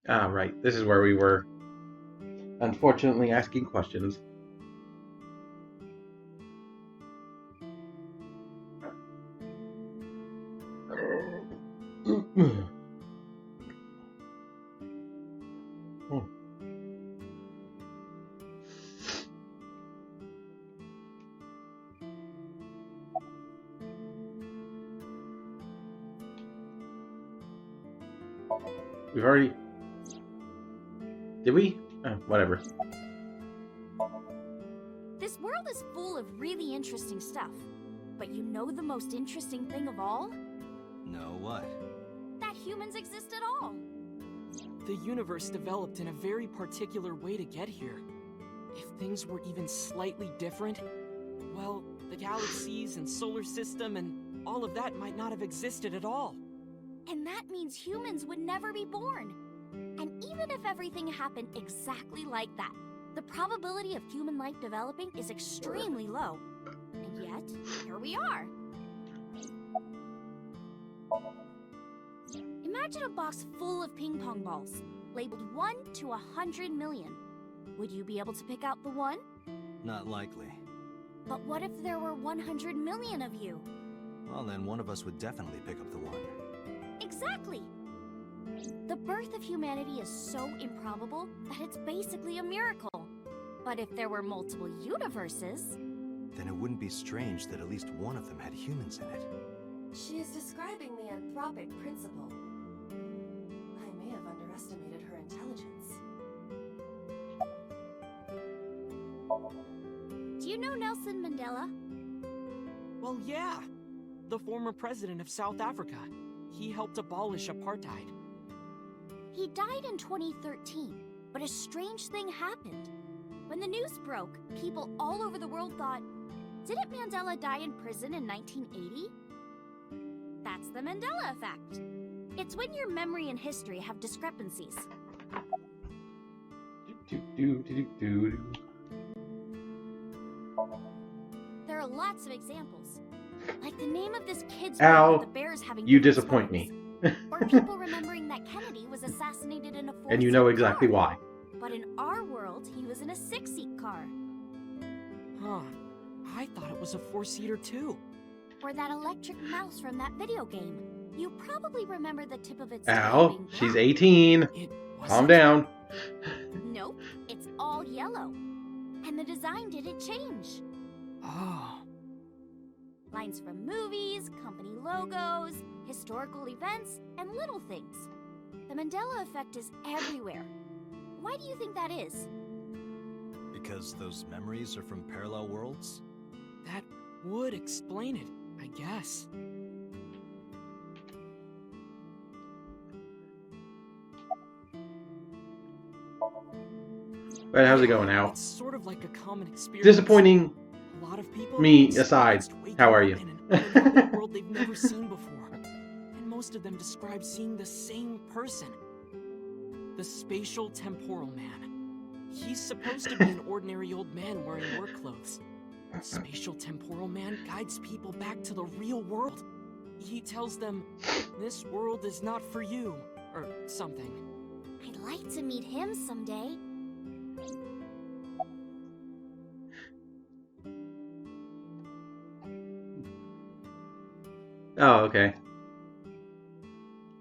Ah, right. This is where we were, unfortunately, asking questions. We've already... Did we? Oh, whatever. This world is full of really interesting stuff. But you know the most interesting thing of all? No, what? That humans exist at all. The universe developed in a very particular way to get here. If things were even slightly different, well, the galaxies and solar system and all of that might not have existed at all. And that means humans would never be born. And even if everything happened exactly like that, the probability of human life developing is extremely low. And yet, here we are. Imagine a box full of ping pong balls, labeled 1 to 100 million. Would you be able to pick out the 1? Not likely. But what if there were 100 million of you? Well, then one of us would definitely pick up the 1. Exactly! The birth of humanity is so improbable that it's basically a miracle. But if there were multiple universes... Then it wouldn't be strange that at least one of them had humans in it. She is describing the anthropic principle. I may have underestimated her intelligence. Do you know Nelson Mandela? Well, yeah. The former president of South Africa. He helped abolish apartheid. He died in 2013, but a strange thing happened. When the news broke, people all over the world thought, didn't Mandela die in prison in 1980? That's the Mandela effect. It's when your memory and history have discrepancies. There are lots of examples. Like the name of this kid's Al, with the bears having you different disappoint me. spells. Or people remembering that Kennedy was assassinated in a four-seat And you know exactly car. why. But in our world, he was in a 6-seat car. Huh. I thought it was a 4-seater too. Or that electric mouse from that video game. You probably remember the tip of its Al, tail being she's black. 18. It Calm wasn't. down. Nope, it's all yellow. And the design didn't change. Oh. Lines from movies, company logos, historical events, and little things. The Mandela effect is everywhere. Why do you think that is? Because those memories are from parallel worlds? That would explain it, I guess. But how's it going, Al? It's sort of like a common experience. Disappointing A lot of people me experienced aside. waking How are up you? in an otherworldly world they've never seen before. And most of them describe seeing the same person. The spatial temporal man. He's supposed to be an ordinary old man wearing work clothes. The spatial temporal man guides people back to the real world. He tells them, this world is not for you, or something. I'd like to meet him someday. Oh, okay.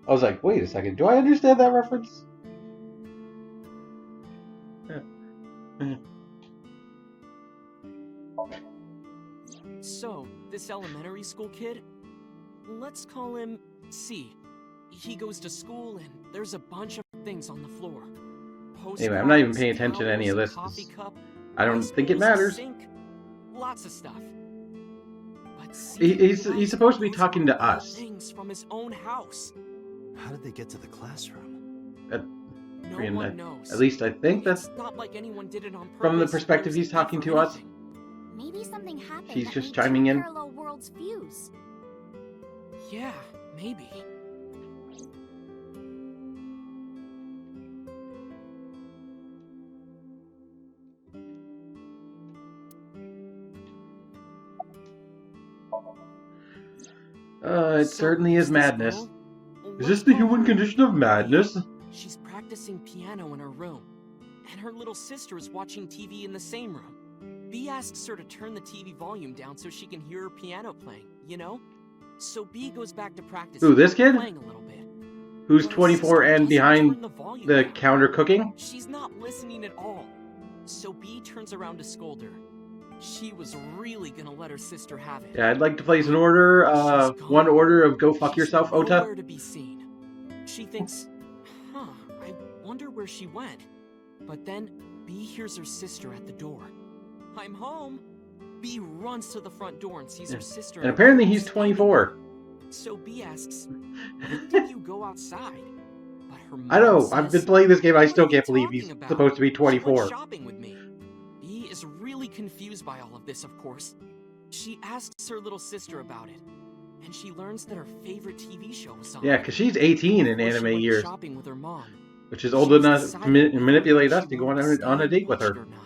I was like, wait a second, do I understand that reference? So, this elementary school kid, let's call him C. He goes to school and there's a bunch of things on the floor. Anyway, I'm not even Postcards, paying attention to any of towels, this. a coffee cup, I don't ice think it bowls, a matters. sink, lots of stuff. But C He's supposed to be talking to us. Things from his own house. How did they get to the classroom? No And one knows. At least I think that's It's not like anyone did it on purpose. from the or perspective was he's looking talking for to us. anything. Maybe something happened She's that just made chiming two in. parallel worlds fuse. Yeah, maybe. It So, certainly is this madness. girl, Is let's this the call human her condition of A. madness? She's practicing practicing piano in her room, and her little sister is watching TV in the same room. B asks her to turn the TV volume down so she can hear her piano playing, you know? So B goes back to practicing. Who, this kid? Playing a little bit. Who's But her 24 sister and doesn't behind turn the volume the down. counter cooking? She's not listening at all. So B turns around to scold her. She was really gonna let her sister have it. Yeah, I'd like to place an order. One order of go fuck She's yourself, nowhere Ota. to be seen. She thinks, I wonder where she went. But then B hears her sister at the door. I'm home. B runs to the front door and sees her sister. And apparently he's standing 24. there. So B asks, when did you go outside? But her mom I know, says, I've been playing this game, I "What still are you can't believe he's talking about? supposed to be She 24. went shopping with me." B is really confused by all of this, of course. She asks her little sister about it, and she learns that her favorite TV show was on. Yeah, because she's 18 in Before she anime went years, shopping with her mom. which is She old was enough to deciding whether or manipulate not us she to go wanted on stay a and date with watch her. it or not.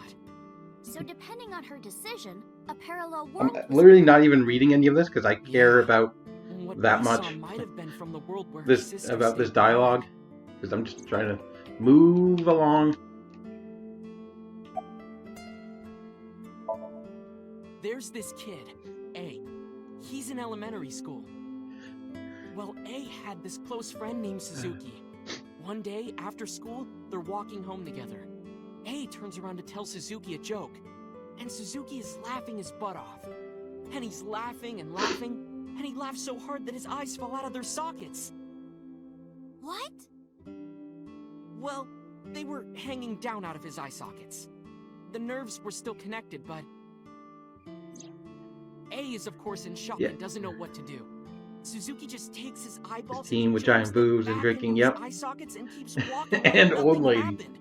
So depending on her decision, a parallel I'm world was literally born. not even reading any of this because I care Yeah. about What that we saw much might have been from the world where her this sister about this stayed dialogue because I'm just trying to move along. There's this kid, A. He's in elementary school. Well, A had this close friend named Suzuki. One day, after school, they're walking home together. A turns around to tell Suzuki a joke, and Suzuki is laughing his butt off. And he's laughing and laughing, and he laughs so hard that his eyes fall out of their sockets. What? Well, they were hanging down out of his eye sockets. The nerves were still connected, but A is of course in shock and doesn't know what to do. Suzuki just takes his eyeballs Teen with jams giant them boobs and back drinking, into yep. his eye sockets and keeps walking And like old nothing lady. happened.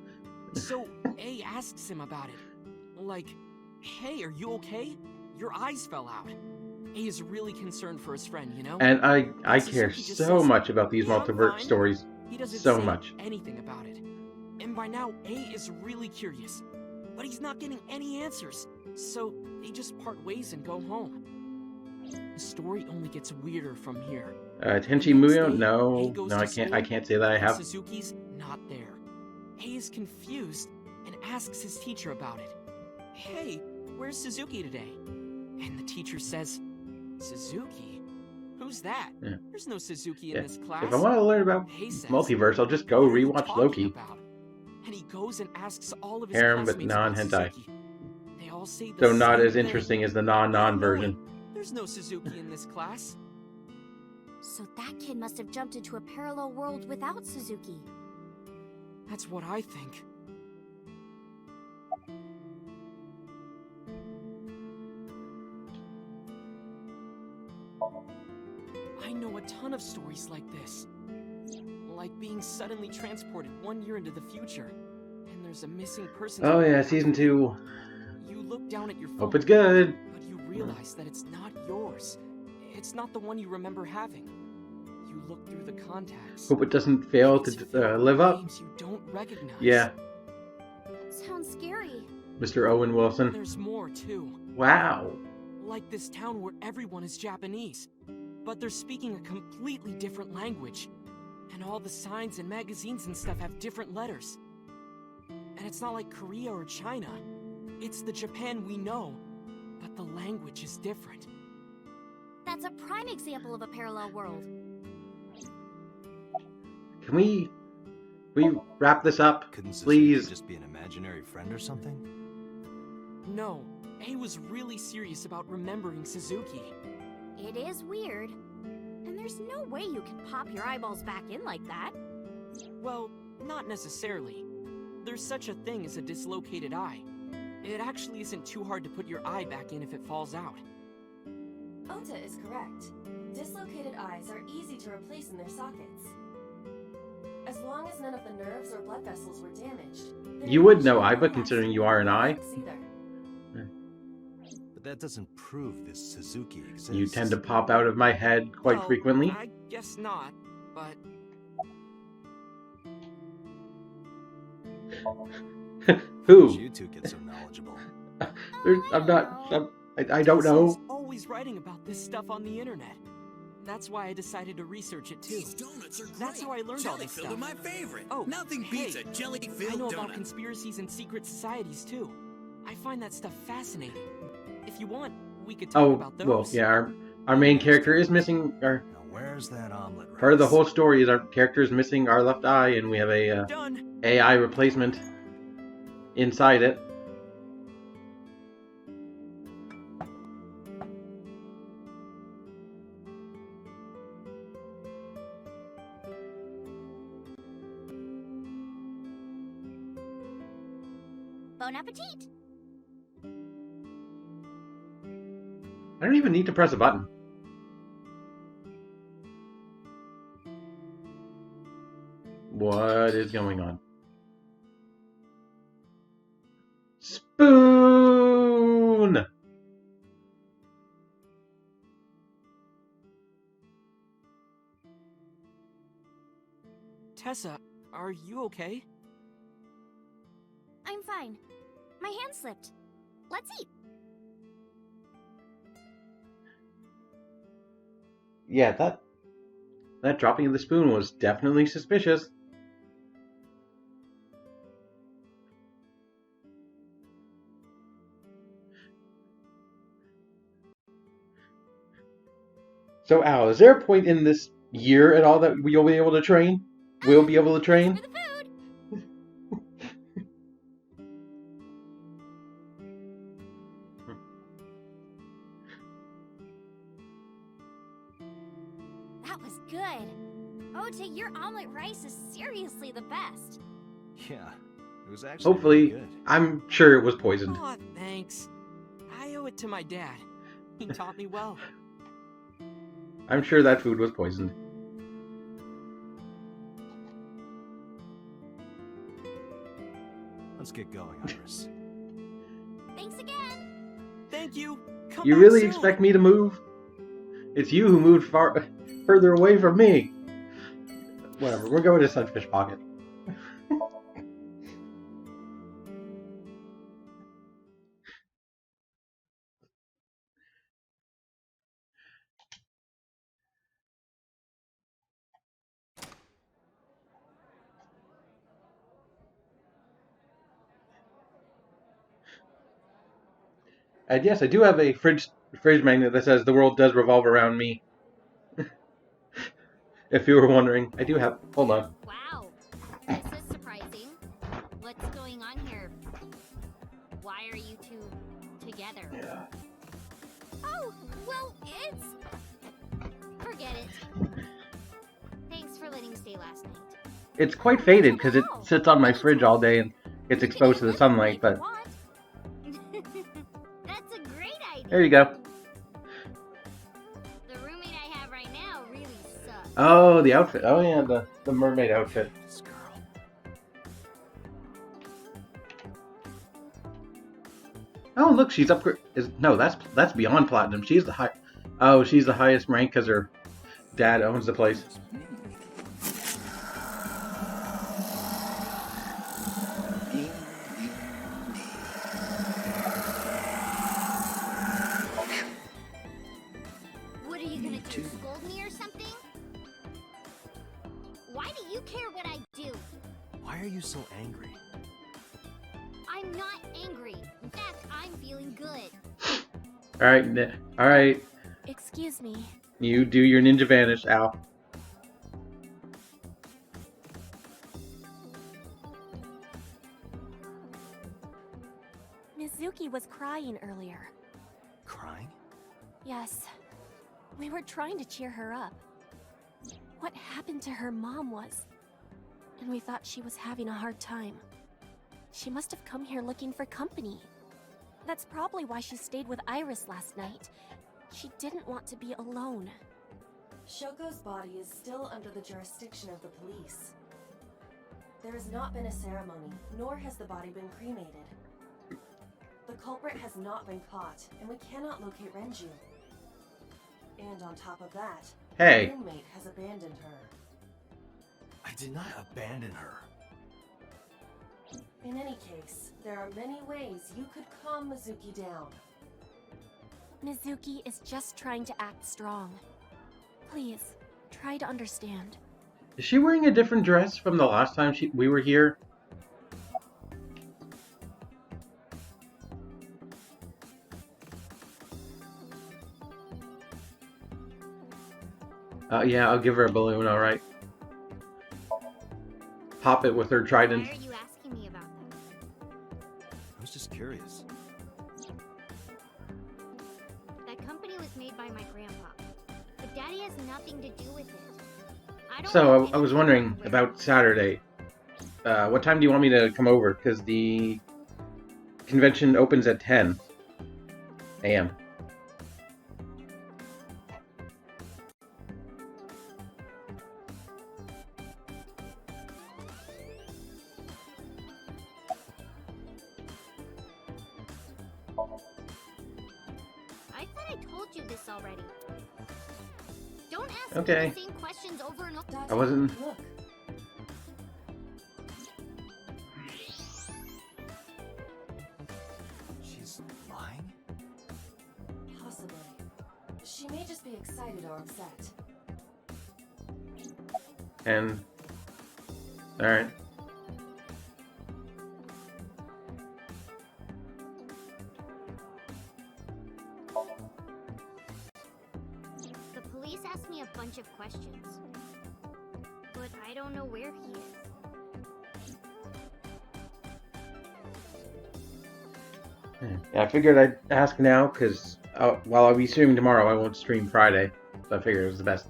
So A asks him about it. Like, hey, are you okay? Your eyes fell out. A is really concerned for his friend, you know? And I care Suzuki just so says, much about these "Yeah, I'm multiverse fine." stories. He doesn't So say much. anything about it. And by now, A is really curious. But he's not getting any answers. So they just part ways and go home. The story only gets weirder from here. Tenchi Next Muyo? day, A No, goes no, to I can't. school, I can't say that I and have. Suzuki's not there. A is confused and asks his teacher about it. Hey, where's Suzuki today? And the teacher says, Suzuki? Who's that? Yeah. There's no Suzuki Yeah. in this class. If I want to learn about A says, multiverse, I'll just go "What are you rewatch talking Loki. about?" And he goes and asks all of his Harem, but classmates about non-hentai. Suzuki. They all say the So not same as thing. interesting as the "We non don't know version. it. There's no Suzuki in this class. So that kid must have jumped into a parallel world without Suzuki. That's what I think. I know a ton of stories like this. Like being suddenly transported 1 year into the future, and there's a missing person. Oh yeah, season 2. You look down at your phone. Hope it's good. But you realize that it's not yours. It's not the one you remember having. You look through the contacts. Hope it doesn't fail It's filled to with live up. names you don't recognize. Yeah, Sounds scary. Mr. Owen Wilson. There's more too. Wow. Like this town where everyone is Japanese, but they're speaking a completely different language. And all the signs and magazines and stuff have different letters. And it's not like Korea or China. It's the Japan we know, but the language is different. That's a prime example of a parallel world. Can we wrap this up, Couldn't Suzuki please? just be an imaginary friend or something? No, A was really serious about remembering Suzuki. It is weird. And there's no way you can pop your eyeballs back in like that. Well, not necessarily. There's such a thing as a dislocated eye. It actually isn't too hard to put your eye back in if it falls out. Ota is correct. Dislocated eyes are easy to replace in their sockets. As long as none of the nerves or blood vessels were damaged. You would know Iva, considering you are an eye. But that doesn't prove this Suzuki exists. You tend to pop out of my head quite Well, frequently. I guess not, but Who? You two get so knowledgeable. I don't know. Tesla's always writing about this stuff on the internet. That's why I decided to research it too. These donuts are great. That's how I learned all this Jelly-filled stuff. are my favorite. Oh, Nothing beats hey, a jelly-filled I know donut. about conspiracies and secret societies too. I find that stuff fascinating. If you want, we could talk about those. Well, yeah, our main character is missing. Now, where's that omelet rice? Part of the whole story is our character is missing our left eye, and we have a Done. AI replacement inside it. Bon appetit! I don't even need to press a button. What is going on? Spoon! Tessa, are you okay? I'm fine. My hand slipped. Let's eat. Yeah, that dropping of the spoon was definitely suspicious. So, Al, is there a point in this year at all that we'll be able to train? We'll be able to train? For the food! That was good. Ota, your omelet rice is seriously the best. Yeah, it was actually Hopefully, really good. I'm sure it was poisoned. Aw, thanks. I owe it to my dad. He taught me well. I'm sure that food was poisoned. Let's get going, Iris. Thanks again. Thank you. Come You back really soon. expect me to move? It's you who moved further away from me. Whatever, we're going to Sunfish Pocket. And yes, I do have a fridge magnet that says the world does revolve around me. If you were wondering, I do have. Hold on. Wow. This is surprising. What's going on here? Why are you two together? Yeah. Oh, well, it's... Forget it. Thanks for letting me stay last night. It's quite faded because it sits on my fridge all day and gets exposed to the sunlight, but That's a great idea. there you go. The roommate I have right now really sucks. Oh, the outfit. Oh, yeah, the mermaid outfit. This girl. Oh, look, she's upgrade. No, that's beyond platinum. She's the high. Oh, she's the highest rank because her dad owns the place. What are you gonna do? Scold me or something? Why do you care what I do? Why are you so angry? I'm not angry. In fact, I'm feeling good. All right, all right. Excuse me. You do your ninja vanish, Al. Mizuki was crying earlier. Crying? Yes. We were trying to cheer her up. What happened to her mom was... And we thought she was having a hard time. She must have come here looking for company. That's probably why she stayed with Iris last night. She didn't want to be alone. Shoko's body is still under the jurisdiction of the police. There has not been a ceremony, nor has the body been cremated. The culprit has not been caught, and we cannot locate Renju. And on top of that, Hey. her roommate has abandoned her. I did not abandon her. In any case, there are many ways you could calm Mizuki down. Mizuki is just trying to act strong. Please, try to understand. Is she wearing a different dress from the last time we were here? Yeah, I'll give her a balloon, alright. Pop it with her trident. Why are you asking me about that? I was just curious. That company was made by my grandpa, but Daddy has nothing to do with it. I don't So, have I was anything wondering to wear. about Saturday. What time do you want me to come over? Because the convention opens at 10 a.m. I thought I told you this already. Don't ask Okay. me the same questions over and over. I wasn't... Look, She's lying? possibly. She may just be excited or upset. And... Alright. The police asked me a bunch of questions, but I don't know where he is. Yeah, I figured I'd ask now, because while I'll be streaming tomorrow, I won't stream Friday. So I figured it was the best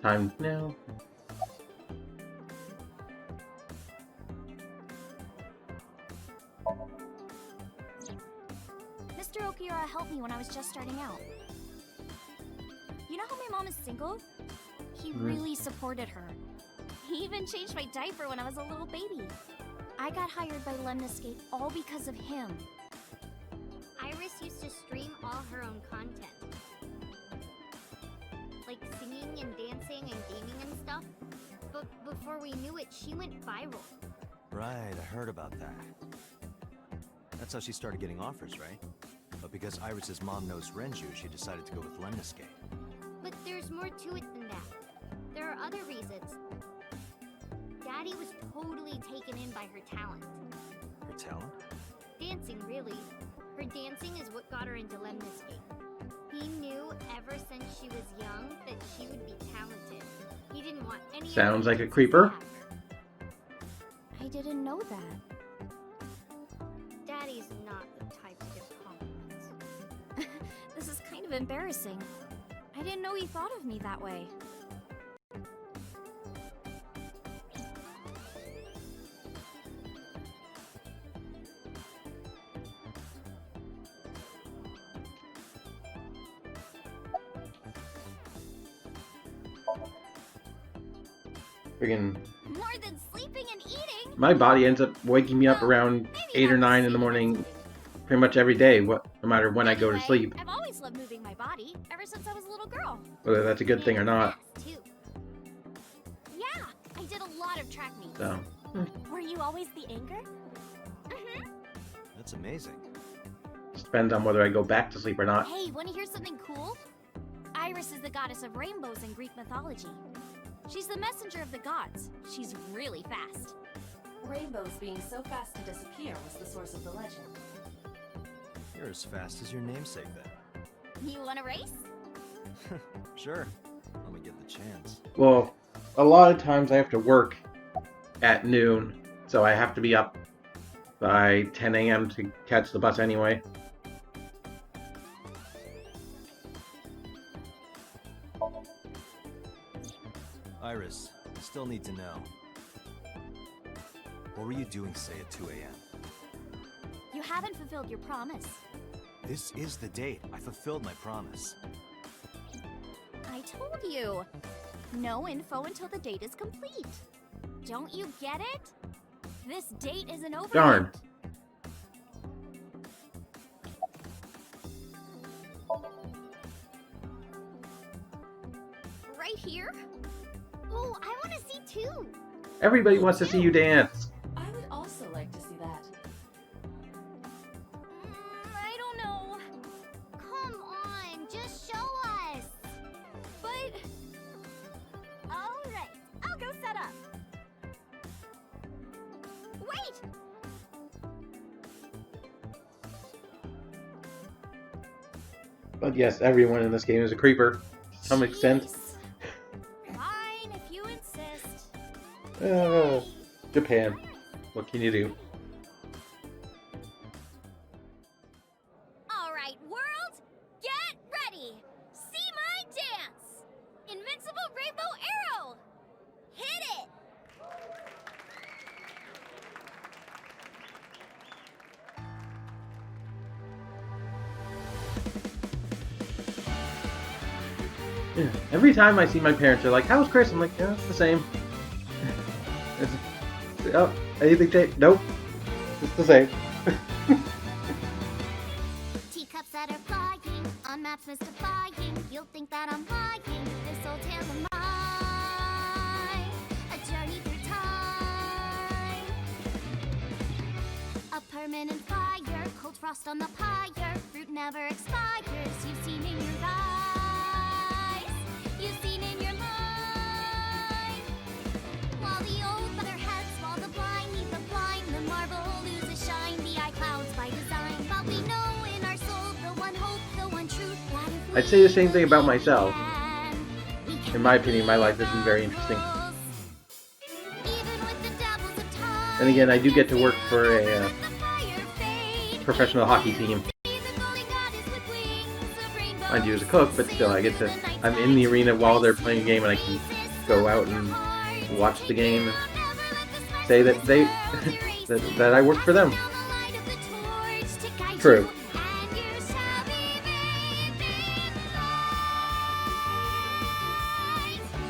time now. Mr. Okiura helped me when I was just starting out. You know how my mom is single? He really supported her. He even changed my diaper when I was a little baby. I got hired by Lemniscape all because of him. Iris used to stream all her own content. Like singing and dancing and gaming and stuff. But before we knew it, she went viral. Right, I heard about that. That's how she started getting offers, right? But because Iris's mom knows Renju, she decided to go with Lemniscape. But there's more to it than that. There are other reasons. Daddy was totally taken in by her talent. Her talent? Dancing, really. Her dancing is what got her into Lemniscape. He knew ever since she was young that she would be talented. He didn't want any Sounds other like a kids to creeper. have her. I didn't know that. Daddy's not the type to give compliments. This is kind of embarrassing. I didn't know he thought of me that way. Friggin' More than sleeping and eating. my body ends up waking me up Well, around maybe 8 or not 9 in the sleeping morning and pretty much every day, no matter when I go to Anyway, sleep. I've always loved moving my body, ever since I was a little girl. Whether that's a good thing or not. Fast, too. Yeah, I did a lot of track meets. So, Were you always the anchor? That's amazing. just depends on whether I go back to sleep or not. Hey, want to hear something cool? Iris is the goddess of rainbows in Greek mythology. She's the messenger of the gods. She's really fast. Rainbows being so fast to disappear was the source of the legend. You're as fast as your namesake then. You want to race? Sure. Let me get the chance. Well, a lot of times I have to work at noon, so I have to be up by 10 a.m. to catch the bus anyway. Iris, I still need to know. What were you doing, say, at 2 a.m.? You haven't fulfilled your promise. This is the date. I fulfilled my promise. I told you. No info until the date is complete. Don't you get it? This date isn't over Darn. yet. Right here? Oh, I want to see too. Everybody wants to see you dance. I would also like to see that. I don't know. Come on, just show us. But right! But yes, everyone in this game is a creeper to some extent. Jeez. Fine, if you insist. Japan. What can you do? All right, world, get ready. See my dance. Invincible Rainbow Arrow. Hit it. Yeah. Every time I see my parents, they're like, "How's Chris?" I'm like, "Yeah, it's the same." Oh, anything changed? Nope. It's the same. Teacups that are flying, on maps mystifying. You'll think that I'm lying. This old tale of mine, a journey through time. A permanent fire, cold frost on the pyre. Fruit never expires. You've seen in your eyes, you've seen in your mind. While the old mother heads, while the blind lead the blind, the marble loses shine. The eye clouds by design, but we know in our soul the one hope, the one truth. That if I'd say the same thing about we myself. can, we can In my opinion, my life isn't very interesting. Even with the dabbles of time, And again, I do get to work for a let the fire fade. professional hockey team. The golden goddess with wings of rainbows. Mind you, as a cook, but still, I get to. I'm in the arena while they're playing a game, and I can go out and watch the game and say that they that I work for them. True.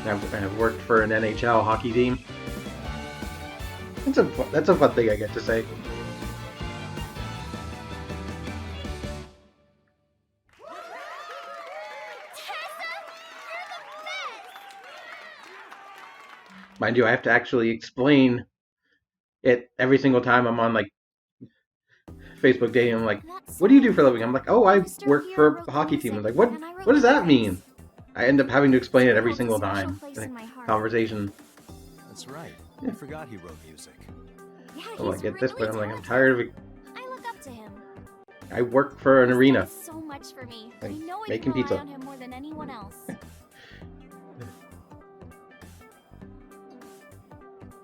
I've worked for an NHL hockey team. That's a fun thing I get to say. Mind you, I have to actually explain it every single time I'm on like Facebook dating. I'm like, "What do you do for a living?" I'm like, "Oh, I work for a hockey team." I'm like, "What does that mean?" I end up having to explain it every single time in a conversation. That's right. I forgot he wrote music. I'm like, at this point, I'm like, I'm tired of it. I look up to him. I work for an arena. He's so much for me. I Like, know I making can rely pizza. on him more than anyone else.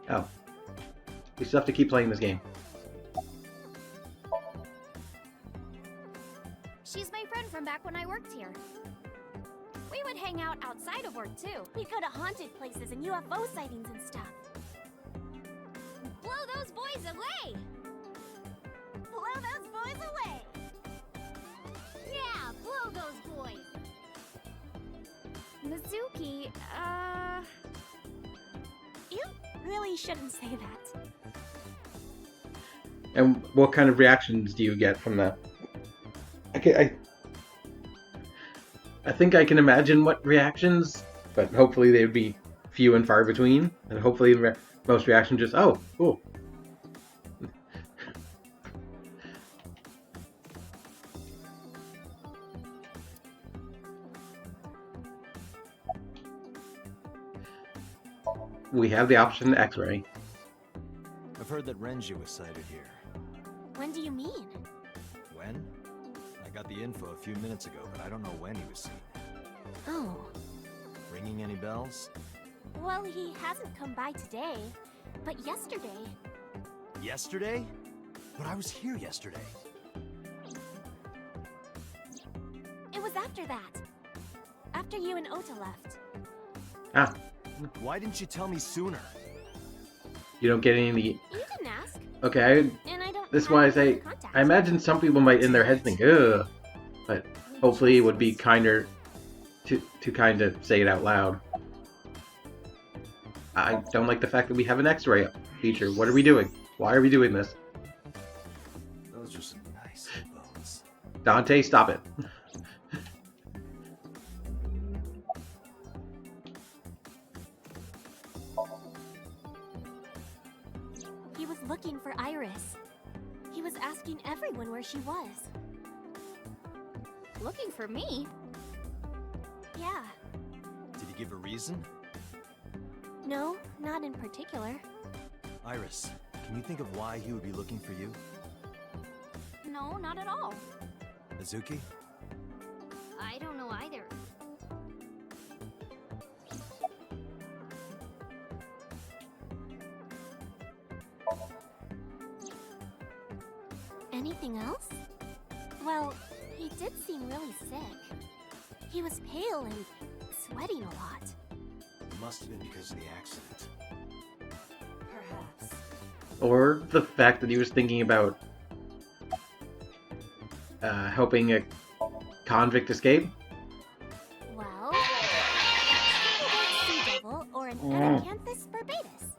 Oh. We still have to keep playing this game. She's my friend from back when I worked here. We would hang out outside of work too. We'd go to haunted places and UFO sightings and stuff. Blow those boys away! Blow those boys away! Yeah, blow those boys! Mizuki, You really shouldn't say that. And what kind of reactions do you get from that? I think I can imagine what reactions, but hopefully they would be few and far between. And hopefully most reactions just, oh, cool. We have the option X-ray. I've heard that Renju was sighted here. When do you mean? When? I got the info a few minutes ago, but I don't know when he was seen. Oh. Ringing any bells? Well, he hasn't come by today, but yesterday. Yesterday? But I was here yesterday. It was after that. After you and Ota left. Ah, Why didn't you tell me sooner? you don't get any... You didn't ask, Okay, and I don't. this is have why I any say, contact. I imagine some people might in their heads think, ugh, but hopefully it would be kinder to kind of say it out loud. I don't like the fact that we have an X-ray feature. What are we doing? Why are we doing this? Those are some nice bones. Dante, stop it. He was looking for Iris. He was asking everyone where she was. looking for me? Yeah. Did he give a reason? No, not in particular. Iris, Can you think of why he would be looking for you? No, not at all. Mizuki? I don't know either. Anything else? Well, he did seem really sick. He was pale and sweating a lot. It must have been because of the accident. Perhaps. Or the fact that he was thinking about helping a convict escape. Well, sea devil or an Anacanthus barbatus.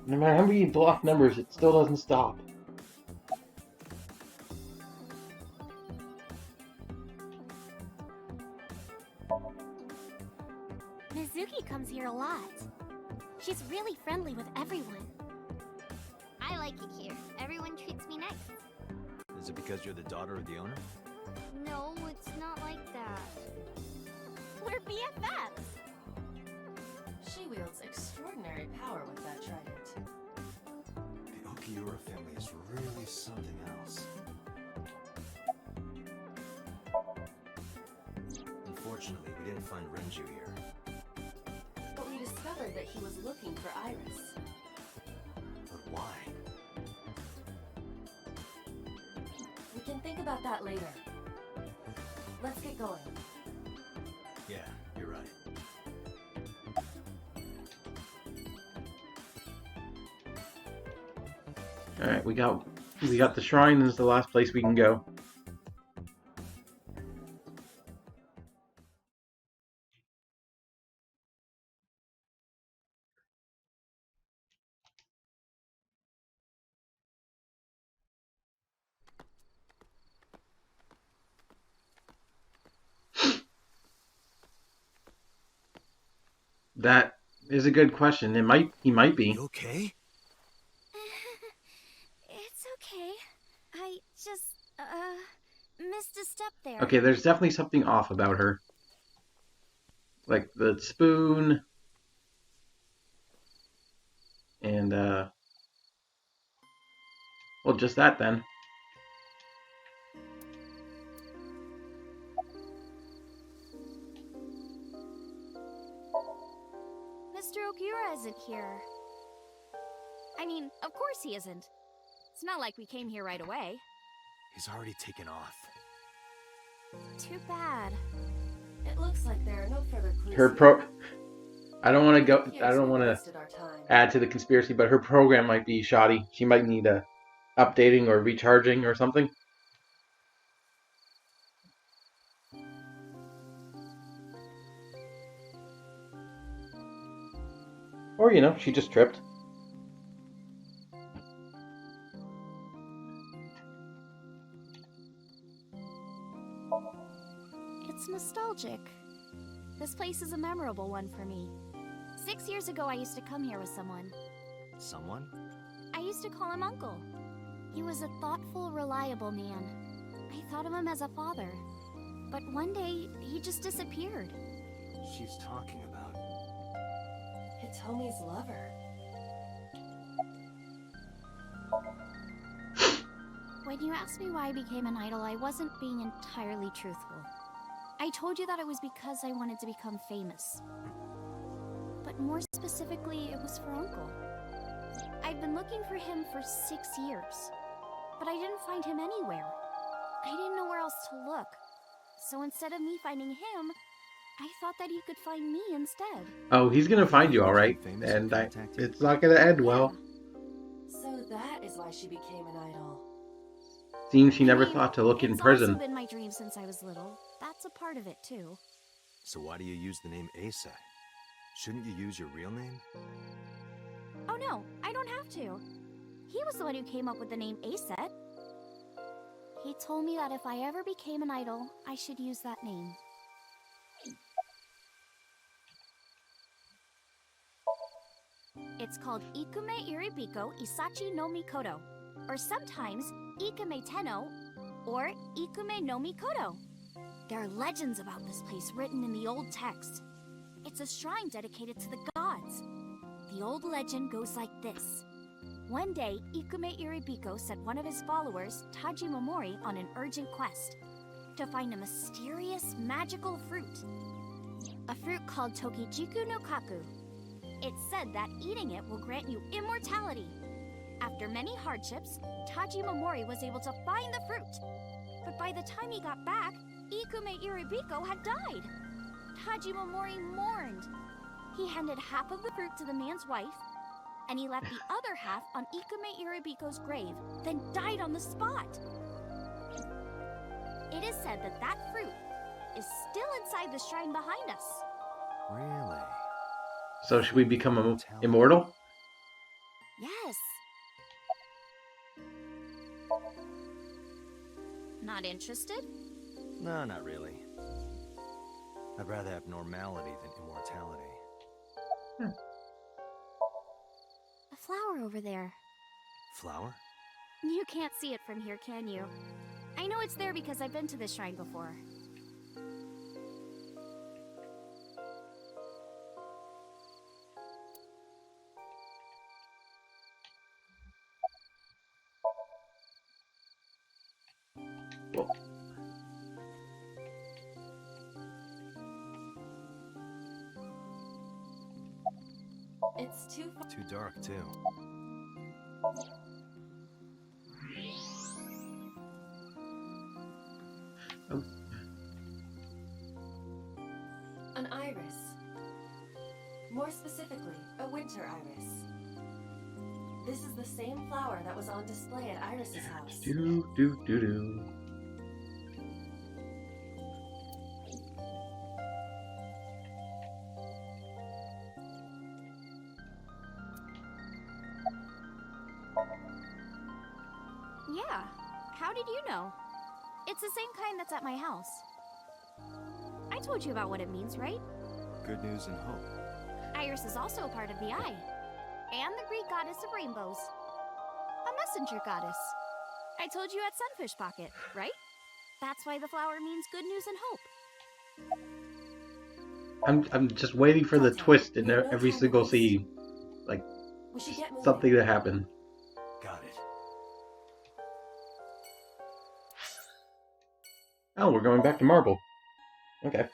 No matter how many block numbers, it still doesn't stop. Mizuki comes here a lot. She's really friendly with everyone. I like it here. Everyone treats me nice. Is it because you're the daughter of the owner? No, it's not like that. We're BFFs. She wields extraordinary power with that trident. The Okiura family is really something else. Unfortunately, we didn't find Renju here. But we discovered that he was looking for Iris. But why? We can think about that later. Let's get going. Yeah, you're right. Alright, we got the shrine. This is the last place we can go. That is a good question. He might be. You okay? It's okay. I just, missed a step there. Okay, there's definitely something off about her. Like the spoon. And, well, just that then. Mr. Okiura isn't here. I mean, of course he isn't. It's not like we came here right away. He's already taken off. Too bad. It looks like there are no further clues. I don't want to go. Yes, I don't we want to wasted our time. add to the conspiracy, but her program might be shoddy. She might need a updating or recharging or something. Or, you know, she just tripped. It's nostalgic. This place is a memorable one for me. 6 years ago, I used to come here with someone. Someone? I used to call him Uncle. He was a thoughtful, reliable man. I thought of him as a father. But one day, he just disappeared. She's talking about... Hitomi's lover. When you asked me why I became an idol, I wasn't being entirely truthful. I told you that it was because I wanted to become famous. But more specifically, it was for Uncle. I've been looking for him for 6 years, but I didn't find him anywhere. I didn't know where else to look. So instead of me finding him, I thought that he could find me instead. Oh, he's gonna find you, all right, and it's not gonna end well. So that is why she became an idol. Seems she never I mean, thought to look in It's prison. also been my dream since I was little. That's a part of it too. So why do you use the name Asa? Shouldn't you use your real name? Oh no, I don't have to. He was the one who came up with the name Aset. He told me that if I ever became an idol, I should use that name. It's called Ikume Iribiko Isachi no Mikoto, or sometimes Ikume Tenno, or Ikume no Mikoto. There are legends about this place written in the old text. It's a shrine dedicated to the gods. The old legend goes like this. One day, Ikume Iribiko sent one of his followers, Taji Momori, on an urgent quest to find a mysterious magical fruit. A fruit called Tokijiku no Kaku. It's said that eating it will grant you immortality. After many hardships, Taji Momori was able to find the fruit. But by the time he got back, Ikume Iribiko had died. Taji Momori mourned. He handed half of the fruit to the man's wife, and he left the other half on Ikume Iribiko's grave, then died on the spot. It is said that that fruit is still inside the shrine behind us. Really? So should we become immortal? Yes. Not interested? No, not really. I'd rather have normality than immortality. A flower over there. Flower? You can't see it from here, can you? I know it's there because I've been to this shrine before. Well, It's too far. Too dark, too. An iris. More specifically, a winter iris. This is the same flower that was on display at Iris's house. do do do do. Yeah. How did you know? It's the same kind that's at my house. I told you about what it means, right? Good news and hope. Iris is also a part of the eye. And the Greek goddess of rainbows. A messenger goddess. I told you at Sunfish Pocket, right? That's why the flower means good news and hope. I'm just waiting for the twist in every single scene. Like, We should get moving. something to happen. Got it. Oh, we're going back to Marble. Okay.